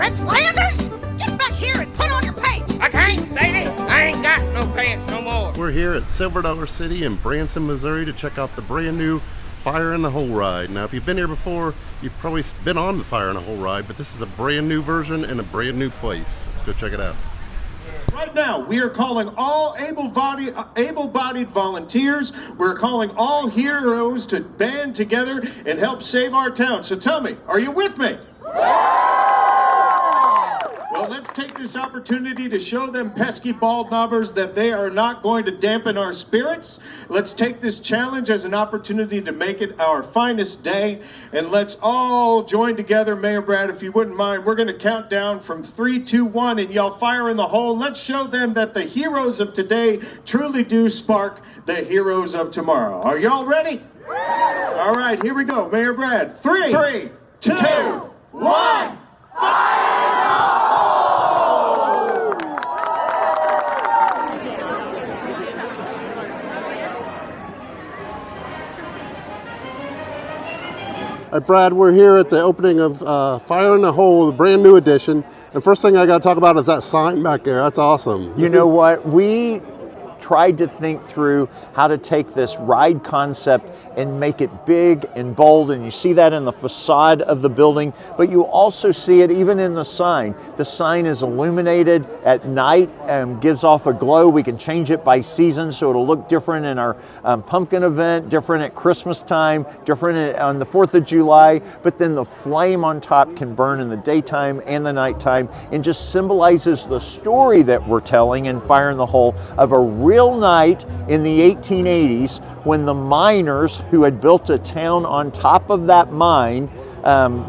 Red Flanders? Get back here and put on your pants! I can't, Sadie. I ain't got no pants no more. We're here at Silver Dollar City in Branson, Missouri to check out the brand new Fire in the Hole ride. Now, if you've been here before, you've probably been on the Fire in the Hole ride, but this is a brand new version and a brand new place. Let's go check it out. Right now, we are calling all able-bodied volunteers. We're calling all heroes to band together and help save our town. So tell me, are you with me? Well, let's take this opportunity to show them pesky bald knobbers that they are not going to dampen our spirits. Let's take this challenge as an opportunity to make it our finest day. And let's all join together. Mayor Brad, if you wouldn't mind, we're going to count down from 3, 2, 1 and yell fire in the hole. Let's show them that the heroes of today truly do spark the heroes of tomorrow. Are y'all ready? All right, here we go. Mayor Brad, 3, 2, 1, fire! Brad, we're here at the opening of Fire in the Hole, the brand new edition. And first thing I got to talk about is that sign back there. That's awesome. You know what? We tried to think through how to take this ride concept and make it big and bold, and you see that in the facade of the building, but you also see it even in the sign. The sign is illuminated at night and gives off a glow. We can change it by season so it'll look different in our pumpkin event, different at Christmas time, different on the 4th of July, but then the flame on top can burn in the daytime and the nighttime and just symbolizes the story that we're telling in Fire in the Hole of a real night in the 1880s when the miners who had built a town on top of that mine,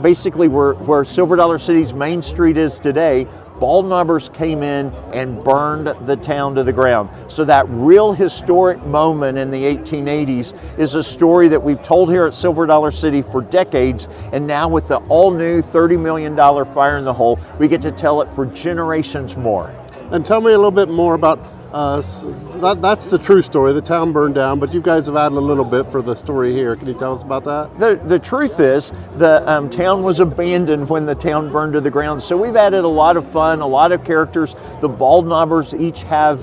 basically where Silver Dollar City's main street is today, bald knobbers came in and burned the town to the ground. So that real historic moment in the 1880s is a story that we've told here at Silver Dollar City for decades, and now with the all-new $30 million Fire in the Hole, we get to tell it for generations more. And tell me a little bit more about that's the true story. The town burned down, but you guys have added a little bit for the story here. Can you tell us about that? The truth is the town was abandoned when the town burned to the ground. So we've added a lot of fun, a lot of characters. The bald knobbers each have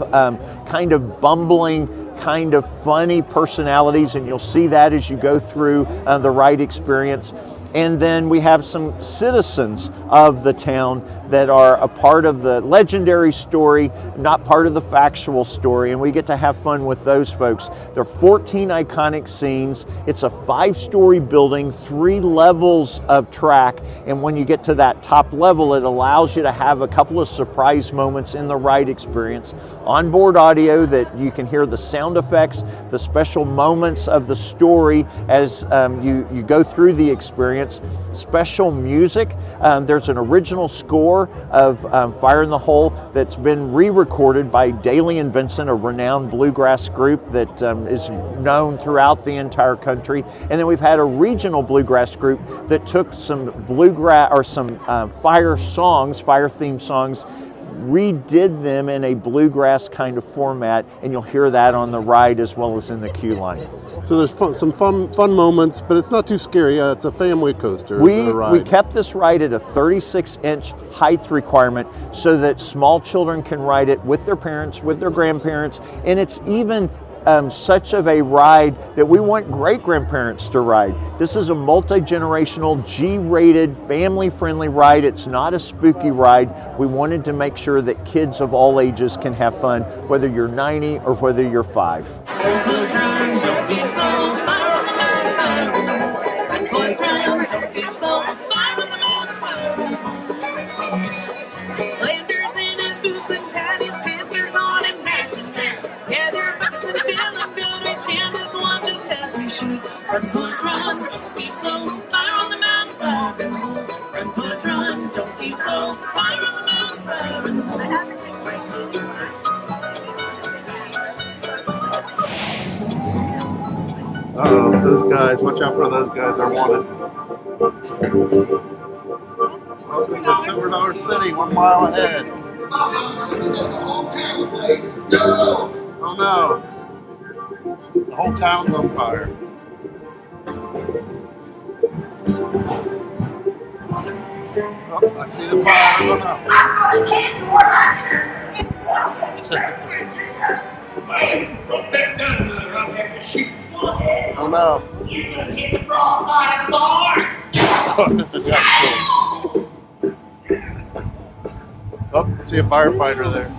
kind of bumbling, kind of funny personalities, and you'll see that as you go through the ride experience. And then we have some citizens of the town that are a part of the legendary story, not part of the factual story, and we get to have fun with those folks. There are 14 iconic scenes. It's a 5-story building, 3 levels of track, and when you get to that top level, it allows you to have a couple of surprise moments in the ride experience. Onboard audio that you can hear the sound effects, the special moments of the story as you go through the experience. Special music. There's an original score of Fire in the Hole that's been re-recorded by Daly and Vincent, a renowned bluegrass group that is known throughout the entire country. And then we've had a regional bluegrass group that took some bluegrass or some fire theme songs, redid them in a bluegrass kind of format, and you'll hear that on the ride as well as in the queue line. So there's some fun moments, but it's not too scary. It's a family coaster. We kept this ride at a 36-inch height requirement so that small children can ride it with their parents, with their grandparents, and it's even such of a ride that we want great-grandparents to ride. This is a multi-generational, G-rated, family-friendly ride. It's not a spooky ride. We wanted to make sure that kids of all ages can have fun, whether you're 90 or whether you're 5. Run, boys, run, don't be slow. Fire on the mountain, fire in the hole. Run, boys, run, don't be slow. Fire on the mountain, fire in the hole. Those guys, watch out for those guys, they're wanted. Welcome to Silver Dollar City, 1 mile ahead. Oh no, the whole town's on fire. I see the fire. Oh no. Put that gun or I'll have to shoot you. Oh no. You gonna hit the broadside of the bar? Oh, I see a firefighter there.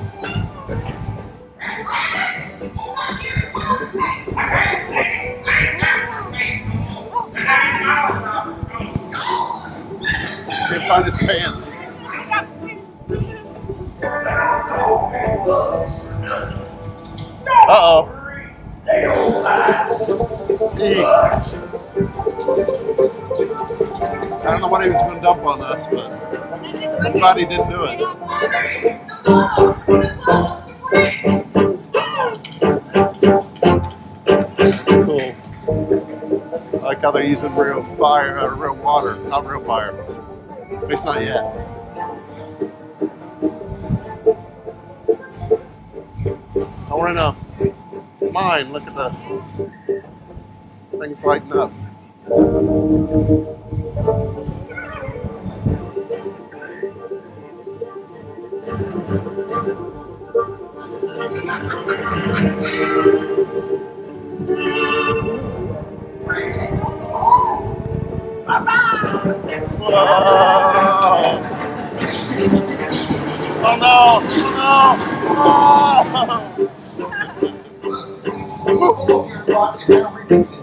Can't find his pants. Uh-oh. I don't know what he was going to dump on us, but I'm glad he didn't do it. Cool. I like how they're using real fire, real water, not real fire. At least not yet. Oh, we're in a mine. Look at the things lighting up. Oh no! Oh no!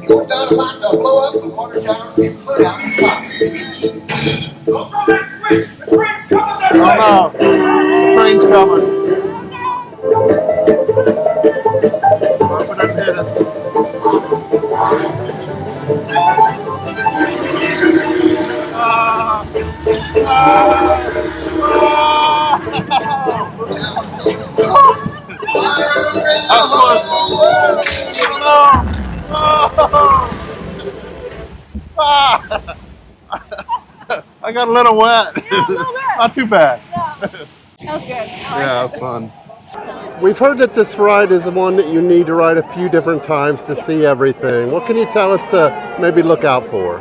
You're done about to blow up the water tower and put out the fire. Don't throw that switch! The train's coming that Oh way! no! The train's coming. Hope it doesn't hit us. That's close. I got a little wet. Not too bad. That was good. Yeah, it was fun. We've heard that this ride is the one that you need to ride a few different times to see everything. What can you tell us to maybe look out for?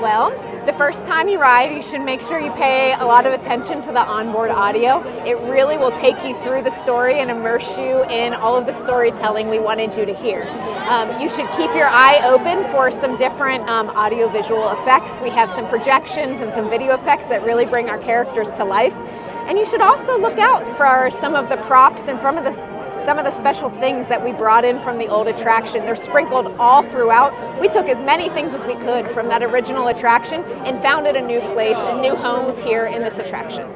Well, the first time you ride, you should make sure you pay a lot of attention to the onboard audio. It really will take you through the story and immerse you in all of the storytelling we wanted you to hear. You should keep your eye open for some different audio-visual effects. We have some projections and some video effects that really bring our characters to life. And you should also look out for some of the props and some of the special things that we brought in from the old attraction. They're sprinkled all throughout. We took as many things as we could from that original attraction and founded a new place and new homes here in this attraction.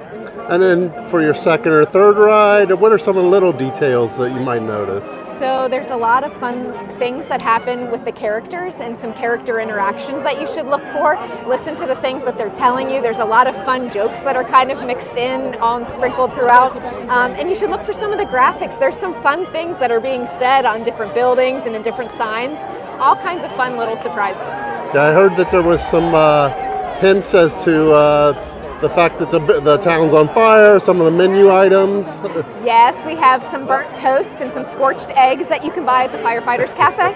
And then for your second or third ride, what are some of the little details that you might notice? So there's a lot of fun things that happen with the characters and some character interactions that you should look for. Listen to the things that they're telling you. There's a lot of fun jokes that are kind of mixed in, all sprinkled throughout. And you should look for some of the graphics. There's some fun things that are being said on different buildings and in different signs. All kinds of fun little surprises. Yeah, I heard that there was some hints as to the fact that the town's on fire, some of the menu items. Yes, we have some burnt toast and some scorched eggs that you can buy at the Firefighters Cafe.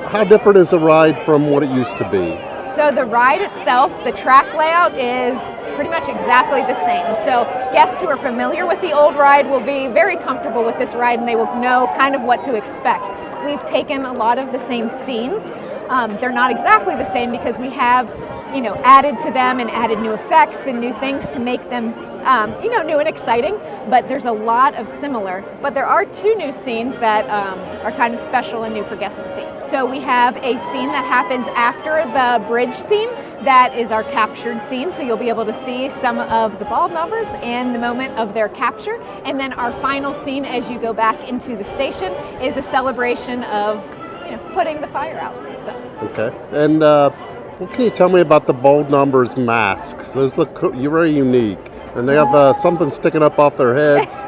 How different is the ride from what it used to be? So the ride itself, the track layout is pretty much exactly the same. So guests who are familiar with the old ride will be very comfortable with this ride and they will know kind of what to expect. We've taken a lot of the same scenes. They're not exactly the same because we have added to them and added new effects and new things to make them, new and exciting. But there's a lot of similar. But there are two new scenes that are kind of special and new for guests to see. So we have a scene that happens after the bridge scene. That is our captured scene. So you'll be able to see some of the bald knobbers and the moment of their capture. And then our final scene as you go back into the station is a celebration of putting the fire out. So. Okay. And what can you tell me about the Bold Numbers masks? Those look very unique. And they have something sticking up off their heads.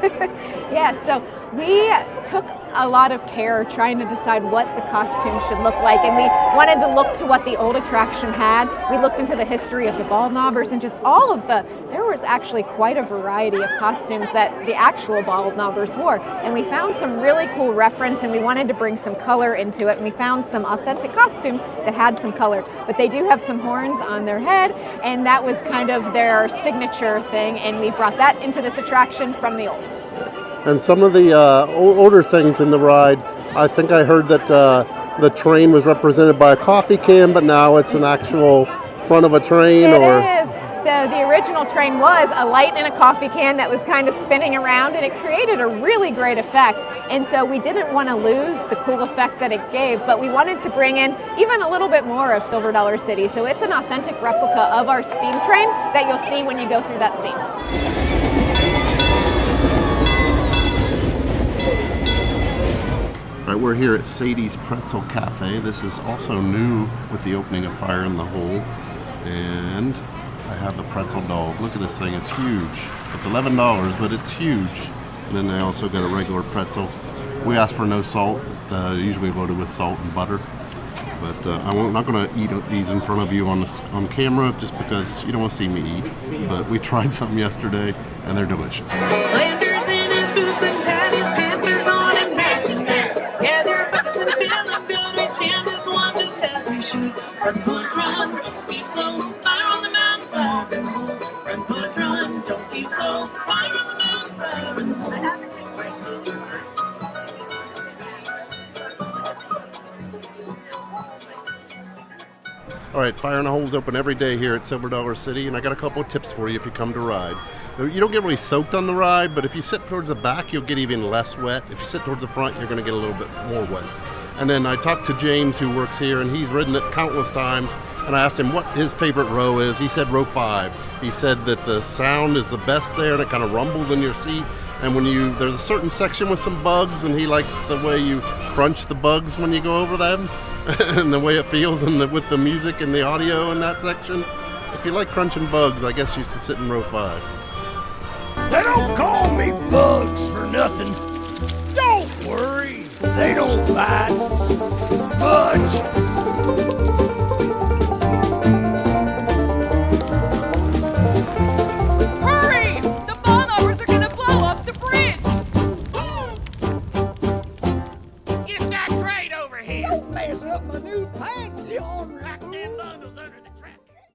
Yeah, so we took a lot of care trying to decide what the costumes should look like, and we wanted to look to what the old attraction had. We looked into the history of the Bald Knobbers and just all of there was actually quite a variety of costumes that the actual Bald Knobbers wore, and we found some really cool reference, and we wanted to bring some color into it, and we found some authentic costumes that had some color, but they do have some horns on their head, and that was kind of their signature thing, and we brought that into this attraction from the old. And some of the older things in the ride, I think I heard that the train was represented by a coffee can, but now it's an actual front of a train. It is. So the original train was a light in a coffee can that was kind of spinning around, and it created a really great effect. And so we didn't want to lose the cool effect that it gave, but we wanted to bring in even a little bit more of Silver Dollar City. So it's an authentic replica of our steam train that you'll see when you go through that scene. All right, we're here at Sadie's Pretzel Cafe. This is also new with the opening of Fire in the Hole. And I have the pretzel dog. Look at this thing, it's huge. It's $11, but it's huge. And then they also got a regular pretzel. We asked for no salt, usually loaded with salt and butter. But I'm not gonna eat these in front of you on camera just because you don't wanna see me eat. But we tried some yesterday and they're delicious. Landers in his boots and Patty's pants are on and matching that. Gather buckets and feeling good. We stand this one just as we shoot. Run, boys, run, don't be slow. Fire on the mountain, fire in the hole. Run, boys, run, don't be slow. Fire on the mountain, fire in the hole. All right, Fire in the Hole is open every day here at Silver Dollar City, and I got a couple of tips for you if you come to ride. You don't get really soaked on the ride, but if you sit towards the back, you'll get even less wet. If you sit towards the front, you're going to get a little bit more wet. And then I talked to James, who works here, and he's ridden it countless times, and I asked him what his favorite row is. He said row 5. He said that the sound is the best there, and it kind of rumbles in your seat. And there's a certain section with some bugs, and he likes the way you crunch the bugs when you go over them, and the way it feels with the music and the audio in that section. If you like crunching bugs, I guess you should sit in row 5. They don't call me Bugs for nothing. Don't worry, they don't bite. Fudge. Hurry! The Bald Knobbers are gonna blow up the bridge! Get that crate over here. Don't mess up my new panty on Pack them bundles under the trestle.